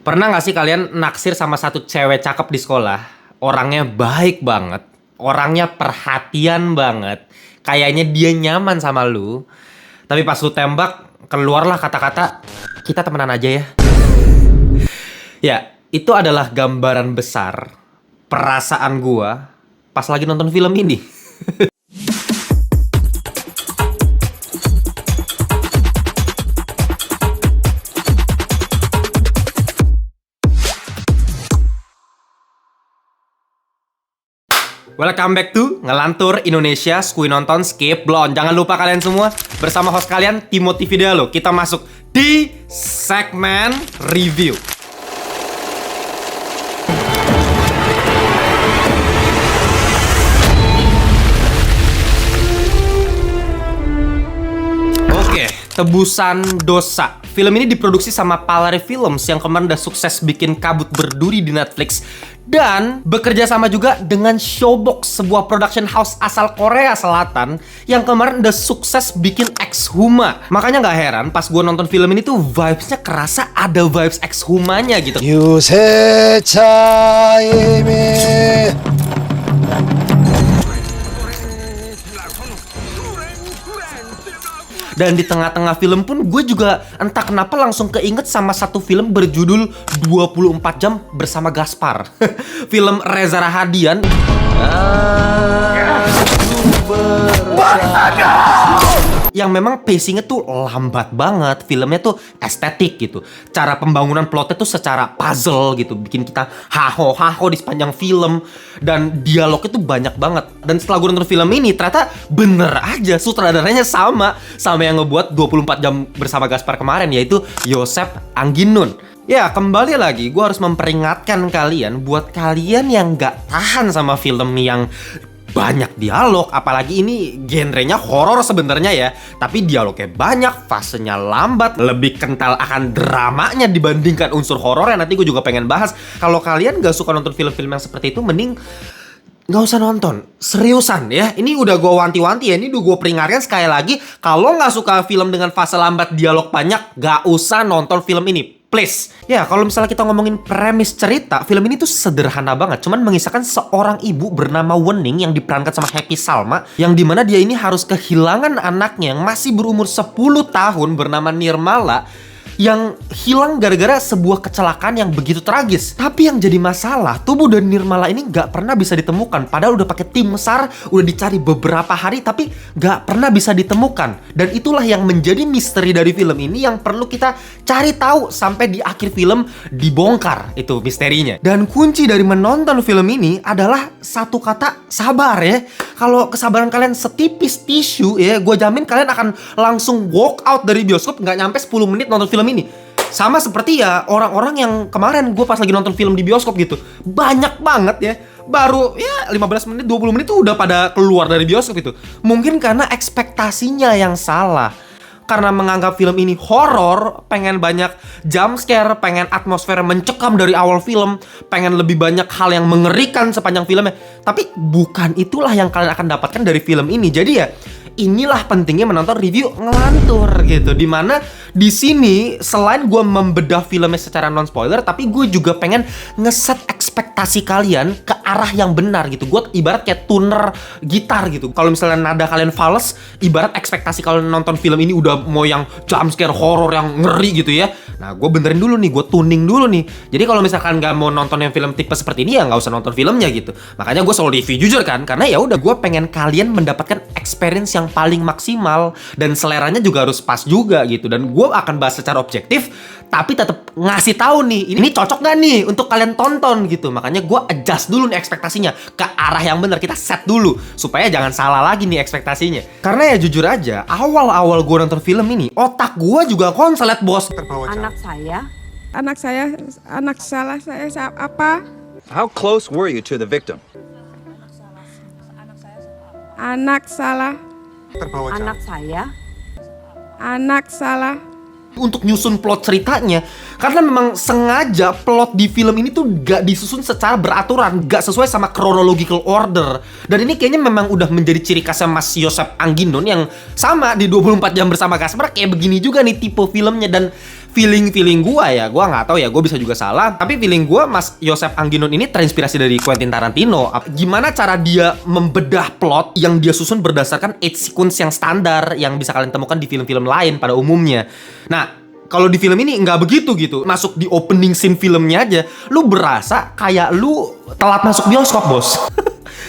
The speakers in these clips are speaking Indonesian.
Pernah gak sih kalian naksir sama satu cewek cakep di sekolah? Orangnya baik banget, orangnya perhatian banget, kayaknya dia nyaman sama lu. Tapi pas lu tembak, keluarlah kata-kata, kita temenan aja ya. Ya, itu adalah gambaran besar perasaan gua pas lagi nonton film ini. Welcome back to Ngelantur Indonesia, Skui Nonton Skip Blon. Jangan lupa kalian semua, bersama host kalian Timothy Fidealo. Kita masuk di segmen review. Oke, Tebusan Dosa. Film ini diproduksi sama Palare Films yang kemarin udah sukses bikin Kabut Berduri di Netflix. Dan bekerja sama juga dengan Showbox, sebuah production house asal Korea Selatan yang kemarin udah sukses bikin Ex-Huma. Makanya gak heran pas gue nonton film ini tuh vibes-nya kerasa ada vibes Ex-Humanya gitu. Dan di tengah-tengah film pun gue juga entah kenapa langsung keinget sama satu film berjudul 24 Jam Bersama Gaspar. Film Reza Rahadian. Yang memang pacingnya tuh lambat banget, filmnya tuh estetik gitu. Cara pembangunan plotnya tuh secara puzzle gitu, bikin kita haho di sepanjang film. Dan dialognya tuh banyak banget. Dan setelah gue nonton film ini, ternyata bener aja sutradaranya sama yang ngebuat 24 Jam Bersama Gaspar kemarin, yaitu Yosep Angginun. Ya, kembali lagi, gue harus memperingatkan kalian, buat kalian yang gak tahan sama film yang banyak dialog, apalagi ini genrenya horor sebenarnya ya, tapi dialognya banyak, fasenya lambat, lebih kental akan dramanya dibandingkan unsur horornya. Nanti gue juga pengen bahas. Kalau kalian gak suka nonton film-film yang seperti itu, mending gak usah nonton. Seriusan ya, ini udah gue wanti-wanti ya, ini udah gue peringatkan sekali lagi. Kalau gak suka film dengan fase lambat, dialog banyak, gak usah nonton film ini, please. Ya, kalau misalnya kita ngomongin premis cerita, film ini tuh sederhana banget. Cuman mengisahkan seorang ibu bernama Wening yang diperankan sama Happy Salma, yang dimana dia ini harus kehilangan anaknya yang masih berumur 10 tahun bernama Nirmala, yang hilang gara-gara sebuah kecelakaan yang begitu tragis. Tapi yang jadi masalah, tubuh dari Nirmala ini gak pernah bisa ditemukan. Padahal udah pakai tim SAR, udah dicari beberapa hari, tapi gak pernah bisa ditemukan. Dan itulah yang menjadi misteri dari film ini, yang perlu kita cari tahu sampai di akhir film dibongkar itu misterinya. Dan kunci dari menonton film ini adalah satu kata, sabar ya. Kalau kesabaran kalian setipis tisu ya, gue jamin kalian akan langsung walk out dari bioskop gak nyampe 10 menit nonton film ini. Sama seperti ya orang-orang yang kemarin gue pas lagi nonton film di bioskop gitu, banyak banget ya, baru ya 15 menit 20 menit tuh udah pada keluar dari bioskop itu. Mungkin karena ekspektasinya yang salah, karena menganggap film ini horor, pengen banyak jump scare, pengen atmosfer mencekam dari awal film, pengen lebih banyak hal yang mengerikan sepanjang filmnya. Tapi bukan itulah yang kalian akan dapatkan dari film ini. Jadi ya, inilah pentingnya menonton review ngelantur gitu. Dimana di sini selain gue membedah filmnya secara non spoiler, tapi gue juga pengen ngeset ekspektasi kalian ke arah yang benar gitu. Gue ibarat kayak tuner gitar gitu. Kalau misalnya nada kalian fals, ibarat ekspektasi kalian nonton film ini udah mau yang jump scare horror yang ngeri gitu ya. Nah, gue benerin dulu nih, gue tuning dulu nih. Jadi kalau misalkan nggak mau nonton yang film tipe seperti ini, ya nggak usah nonton filmnya gitu. Makanya gue selalu review jujur kan, karena ya udah, gue pengen kalian mendapatkan experience yang paling maksimal, dan seleranya juga harus pas juga gitu. Dan gue akan bahas secara objektif, tapi tetap ngasih tahu nih, ini cocok gak nih untuk kalian tonton gitu. Makanya gue adjust dulu nih ekspektasinya ke arah yang benar, kita set dulu supaya jangan salah lagi nih ekspektasinya. Karena ya jujur aja, awal-awal gue nonton film ini, otak gue juga konslet bos. Anak salah saya apa? How close were you to the victim? Anak salah. Untuk nyusun plot ceritanya, karena memang sengaja plot di film ini tuh gak disusun secara beraturan, gak sesuai sama chronological order. Dan ini kayaknya memang udah menjadi ciri khasnya Mas Yosep Angginun, yang sama di 24 Jam Bersama Gaspar kayak begini juga nih tipe filmnya. Dan feeling gua ya, gua nggak tahu ya, gua bisa juga salah, tapi feeling gua Mas Yosef Angginun ini terinspirasi dari Quentin Tarantino. Gimana cara dia membedah plot yang dia susun berdasarkan 8 sequence yang standar yang bisa kalian temukan di film-film lain pada umumnya. Nah, kalau di film ini nggak begitu gitu. Masuk di opening scene filmnya aja, lu berasa kayak lu telat masuk bioskop, bos.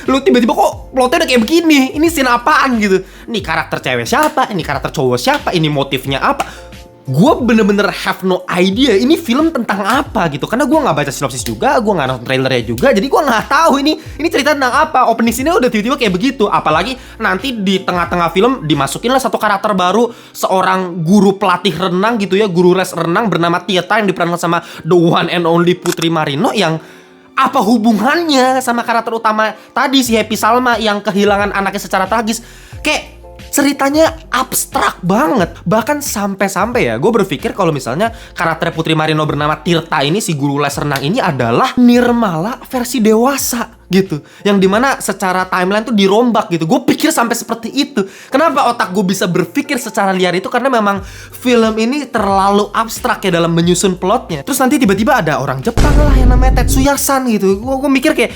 Lu tiba-tiba kok plotnya udah kayak begini. Ini scene apaan gitu. Ini karakter cewek siapa, ini karakter cowok siapa, ini motifnya apa. Gue bener-bener have no idea ini film tentang apa gitu. Karena gue gak baca sinopsis juga, gue gak nonton trailernya juga. Jadi gue gak tahu ini cerita tentang apa. Opening scene-nya udah tiba-tiba kayak begitu. Apalagi nanti di tengah-tengah film dimasukin lah satu karakter baru, seorang guru pelatih renang gitu ya, guru les renang bernama Tieta yang diperankan sama the one and only Putri Marino. Yang apa hubungannya sama karakter utama tadi si Happy Salma yang kehilangan anaknya secara tragis. Kayak ceritanya abstrak banget. Bahkan sampai-sampai ya, gue berpikir kalau misalnya karakter Putri Marino bernama Tirta ini, si guru les renang ini adalah Nirmala versi dewasa gitu. Yang dimana secara timeline tuh dirombak gitu. Gue pikir sampai seperti itu. Kenapa otak gue bisa berpikir secara liar itu? Karena memang film ini terlalu abstrak ya dalam menyusun plotnya. Terus nanti tiba-tiba ada orang Jepang lah yang namanya Tetsuya-san gitu. Gue mikir kayak,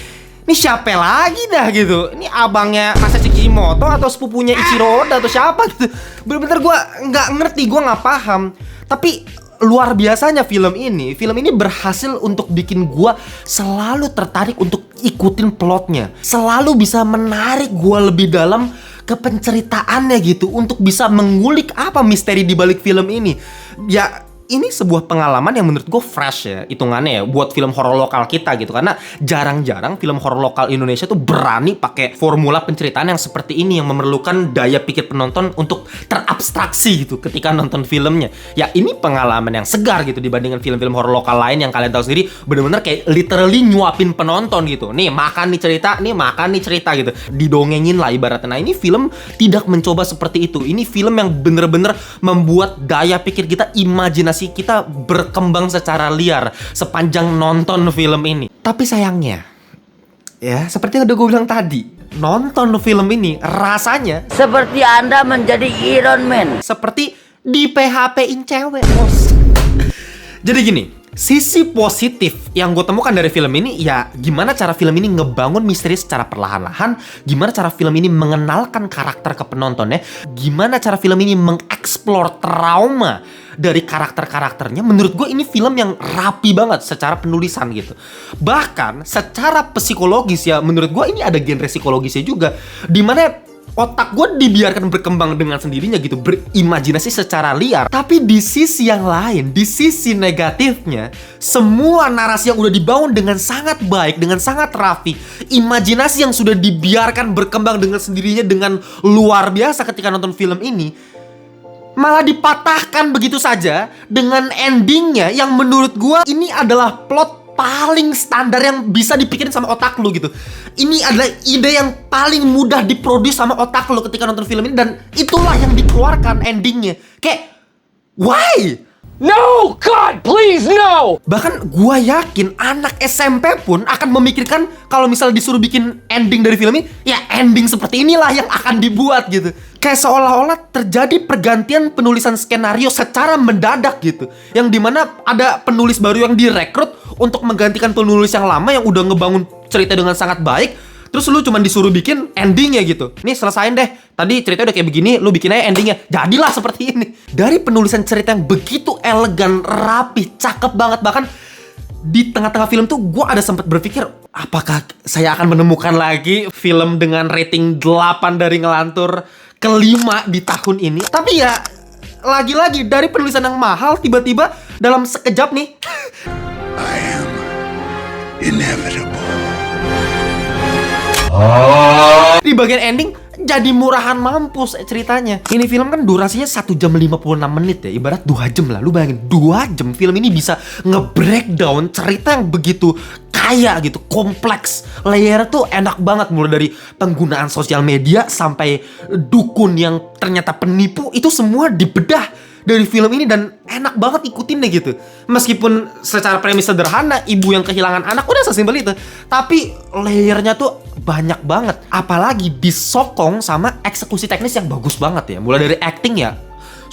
ini siapa lagi dah gitu? Ini abangnya Masashi Kishimoto atau sepupunya Ichiro Oda atau siapa gitu? Bener-bener gue nggak ngerti, gue nggak paham. Tapi luar biasanya film ini berhasil untuk bikin gue selalu tertarik untuk ikutin plotnya. Selalu bisa menarik gue lebih dalam ke penceritaannya gitu. Untuk bisa mengulik apa misteri di balik film ini. Ya, ini sebuah pengalaman yang menurut gue fresh ya, hitungannya ya, buat film horor lokal kita gitu. Karena jarang-jarang film horor lokal Indonesia tuh berani pakai formula penceritaan yang seperti ini, yang memerlukan daya pikir penonton untuk terabstraksi gitu ketika nonton filmnya. Ya ini pengalaman yang segar gitu dibandingkan film-film horor lokal lain yang kalian tahu sendiri, bener-bener kayak literally nyuapin penonton gitu. Nih makan nih cerita gitu, didongengin lah ibaratnya. Nah ini film tidak mencoba seperti itu. Ini film yang bener-bener membuat daya pikir kita, imajinasi kita berkembang secara liar sepanjang nonton film ini. Tapi sayangnya, ya seperti yang udah gue bilang tadi, nonton film ini rasanya seperti Anda menjadi Iron Man. seperti di PHP-in cewek, bos. Jadi gini, sisi positif yang gue temukan dari film ini, ya gimana cara film ini ngebangun misteri secara perlahan-lahan, gimana cara film ini mengenalkan karakter ke penontonnya, gimana cara film ini mengeksplor trauma dari karakter-karakternya. Menurut gue ini film yang rapi banget secara penulisan gitu. Bahkan secara psikologis ya, menurut gue ini ada genre psikologisnya juga, dimana otak gue dibiarkan berkembang dengan sendirinya gitu, berimajinasi secara liar. Tapi di sisi yang lain, di sisi negatifnya, semua narasi yang udah dibangun dengan sangat baik, dengan sangat rapi, imajinasi yang sudah dibiarkan berkembang dengan sendirinya dengan luar biasa ketika nonton film ini, malah dipatahkan begitu saja dengan endingnya yang menurut gue ini adalah plot paling standar yang bisa dipikirin sama otak lu gitu. Ini adalah ide yang paling mudah diproduksi sama otak lu ketika nonton film ini, dan itulah yang dikeluarkan endingnya. Kayak, why? No, God, please, no! Bahkan gua yakin anak SMP pun akan memikirkan kalau misalnya disuruh bikin ending dari film ini, ya ending seperti inilah yang akan dibuat gitu. Kayak seolah-olah terjadi pergantian penulisan skenario secara mendadak gitu. Yang dimana ada penulis baru yang direkrut untuk menggantikan penulis yang lama yang udah ngebangun cerita dengan sangat baik. Terus lu cuma disuruh bikin endingnya gitu. Nih selesain deh. Tadi cerita udah kayak begini, lu bikin aja endingnya. Jadilah seperti ini. Dari penulisan cerita yang begitu elegan, rapi, cakep banget. Bahkan di tengah-tengah film tuh gue ada sempat berpikir, apakah saya akan menemukan lagi film dengan rating 8 dari ngelantur kelima di tahun ini. Tapi ya lagi-lagi dari penulisan yang mahal, tiba-tiba dalam sekejap nih I am inevitable. di bagian ending jadi murahan mampus ceritanya. Ini film kan durasinya 1 jam 56 menit ya. Ibarat 2 jam lah. Lu bayangin 2 jam film ini bisa nge-breakdown cerita yang begitu kaya gitu, kompleks. Layer tuh enak banget, mulai dari penggunaan sosial media sampai dukun yang ternyata penipu, itu semua dibedah dari film ini dan enak banget ikutin deh gitu. Meskipun secara premis sederhana, ibu yang kehilangan anak udah sesimpel itu, tapi layernya tuh banyak banget. Apalagi disokong sama eksekusi teknis yang bagus banget ya. Mulai dari acting ya,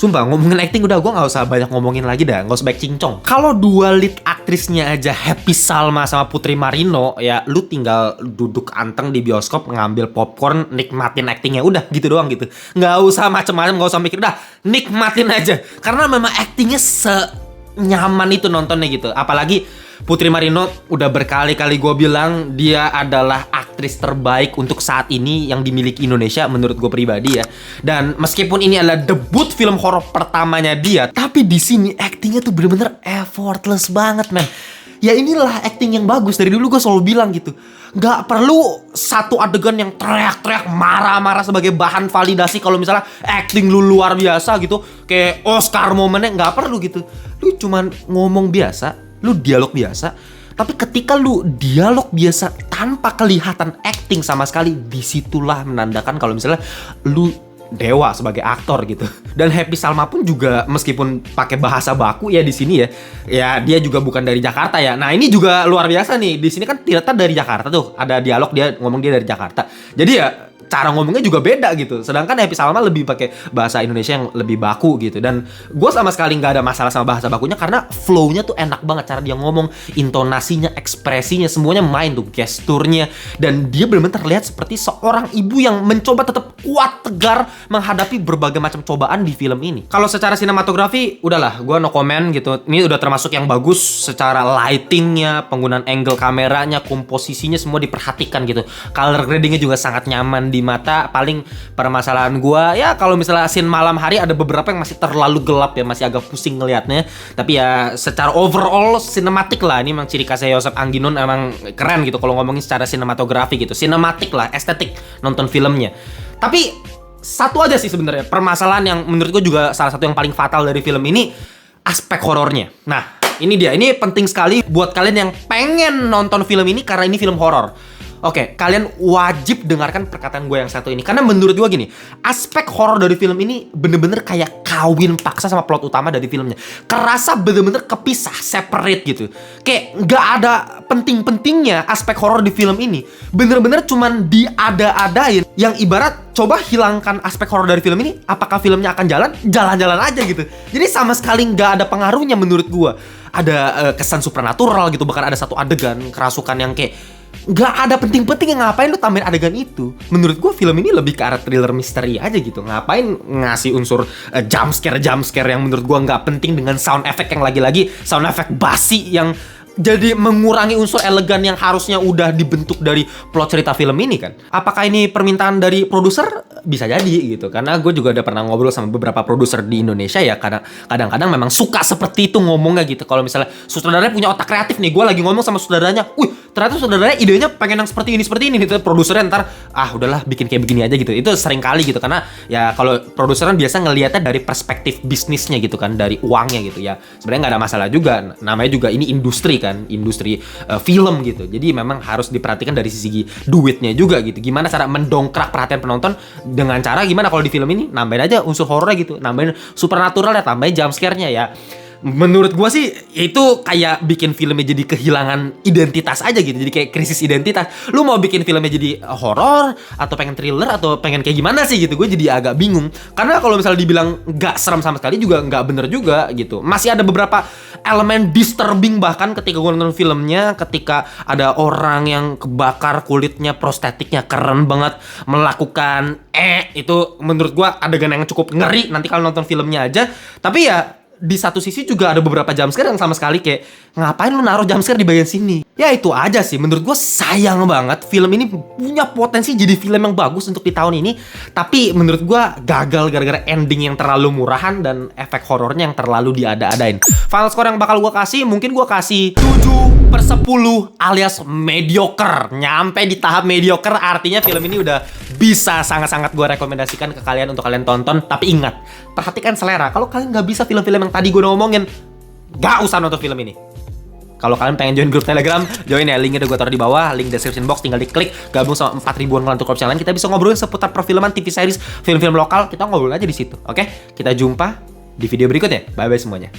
Sumpah ngomongin acting udah, gue nggak usah banyak ngomongin lagi dah, nggak usah baik cincong. Kalau dua lead aktrisnya aja Happy Salma sama Putri Marino, ya lu tinggal duduk anteng di bioskop ngambil popcorn, nikmatin actingnya, udah gitu doang gitu. Nggak usah macem-macem, nggak usah mikir, udah nikmatin aja. Karena memang actingnya senyaman itu nontonnya gitu. Apalagi Putri Marino udah berkali-kali gue bilang dia adalah aktris terbaik untuk saat ini yang dimiliki Indonesia menurut gue pribadi ya. Dan meskipun ini adalah debut film horor pertamanya dia, tapi di sini actingnya tuh bener-bener effortless banget men. Ya inilah acting yang bagus, dari dulu gue selalu bilang gitu. Gak perlu satu adegan yang teriak-teriak marah-marah sebagai bahan validasi kalau misalnya acting lu luar biasa gitu, kayak Oscar momennya, gak perlu gitu. Lu cuman ngomong biasa, lu dialog biasa, tapi ketika lu dialog biasa tanpa kelihatan acting sama sekali, disitulah menandakan kalau misalnya lu dewa sebagai aktor gitu. Dan Happy Salma pun juga meskipun pakai bahasa baku ya di sini ya dia juga bukan dari Jakarta ya. Nah ini juga luar biasa nih, di sini kan ternyata dari Jakarta tuh, ada dialog dia ngomong dia dari Jakarta. Jadi ya cara ngomongnya juga beda gitu. Sedangkan Happy Salma lebih pakai bahasa Indonesia yang lebih baku gitu. Dan gue sama sekali nggak ada masalah sama bahasa bakunya karena flow-nya tuh enak banget. Cara dia ngomong, intonasinya, ekspresinya, semuanya main tuh, gesturnya. Dan dia benar-benar terlihat seperti seorang ibu yang mencoba tetap kuat, tegar menghadapi berbagai macam cobaan di film ini. Kalau secara sinematografi, udahlah, gue no comment gitu. Ini udah termasuk yang bagus secara lightingnya, penggunaan angle kameranya, komposisinya semua diperhatikan gitu. Color gradingnya juga sangat nyaman di mata. Paling permasalahan gua ya kalau misalnya scene malam hari ada beberapa yang masih terlalu gelap ya, masih agak pusing ngelihatnya. Tapi ya secara overall sinematik lah, ini memang ciri khasnya Joseph Angginon, emang keren gitu kalau ngomongin secara sinematografi gitu. Sinematik lah, estetik nonton filmnya. Tapi satu aja sih sebenarnya permasalahan yang menurut gua juga salah satu yang paling fatal dari film ini, aspek horornya. Nah, ini dia. Ini penting sekali buat kalian yang pengen nonton film ini karena ini film horor. Oke, kalian wajib dengarkan perkataan gue yang satu ini. Karena menurut gue gini, aspek horor dari film ini bener-bener kayak kawin paksa sama plot utama dari filmnya. Kerasa bener-bener kepisah, separate gitu. Kayak nggak ada penting-pentingnya aspek horor di film ini. Bener-bener cuman diada-adain. Yang ibarat coba hilangkan aspek horor dari film ini, apakah filmnya akan jalan-jalan aja gitu. Jadi sama sekali nggak ada pengaruhnya menurut gue. Ada kesan supernatural gitu, bahkan ada satu adegan kerasukan yang kayak nggak ada penting-penting, yang ngapain lu tambahin adegan itu. Menurut gue film ini lebih ke arah thriller misteri aja gitu. Ngapain ngasih unsur jumpscare yang menurut gue nggak penting dengan sound effect yang lagi-lagi sound effect basi yang jadi mengurangi unsur elegan yang harusnya udah dibentuk dari plot cerita film ini kan. Apakah ini permintaan dari produser? Bisa jadi gitu. Karena gue juga udah pernah ngobrol sama beberapa produser di Indonesia ya. Kadang-kadang memang suka seperti itu ngomongnya gitu. Kalau misalnya sutradaranya punya otak kreatif nih, gue lagi ngomong sama sutradaranya, ternyata sutradaranya idenya pengen yang seperti ini gitu. Produsernya ntar, udahlah bikin kayak begini aja gitu. Itu sering kali gitu. Karena ya kalau produser kan biasa ngelihatnya dari perspektif bisnisnya gitu kan, dari uangnya gitu ya. Sebenarnya nggak ada masalah juga. Namanya juga ini industri kan, industri film gitu. Jadi memang harus diperhatikan dari sisi duitnya juga gitu. Gimana cara mendongkrak perhatian penonton dengan cara gimana kalau di film ini nambahin aja unsur horornya gitu, nambahin supernatural ya, tambahin jumpscare-nya ya. Menurut gua sih itu kayak bikin filmnya jadi kehilangan identitas aja gitu. Jadi kayak krisis identitas. Lu mau bikin filmnya jadi horor atau pengen thriller atau pengen kayak gimana sih gitu. Gue jadi agak bingung. Karena kalau misalnya dibilang gak serem sama sekali juga gak bener juga gitu. Masih ada beberapa elemen disturbing bahkan ketika gue nonton filmnya. Ketika ada orang yang kebakar kulitnya, prostetiknya keren banget, melakukan itu menurut gua adegan yang cukup ngeri. Nanti kalau nonton filmnya aja. Tapi ya di satu sisi juga ada beberapa jumpscare yang sama sekali kayak ngapain lu naruh jumpscare di bagian sini. Ya itu aja sih, menurut gue sayang banget film ini punya potensi jadi film yang bagus untuk di tahun ini, tapi menurut gue gagal gara-gara ending yang terlalu murahan dan efek horornya yang terlalu diada-adain. Final score yang bakal gue kasih, mungkin gue kasih 7/10 alias mediocre. Nyampe di tahap mediocre artinya film ini udah bisa sangat-sangat gue rekomendasikan ke kalian untuk kalian tonton. Tapi ingat, perhatikan selera. Kalau kalian nggak bisa film-film yang tadi gue udah ngomongin, gak usah nonton film ini. Kalau kalian pengen join grup Telegram, join ya, linknya udah gue taruh di bawah, link description box, tinggal diklik, gabung sama 4.000-an kelantur korps yang lain. Kita bisa ngobrolin seputar perfilman, TV series, film-film lokal, kita ngobrol aja di situ. Oke? Kita jumpa di video berikutnya. Bye-bye semuanya.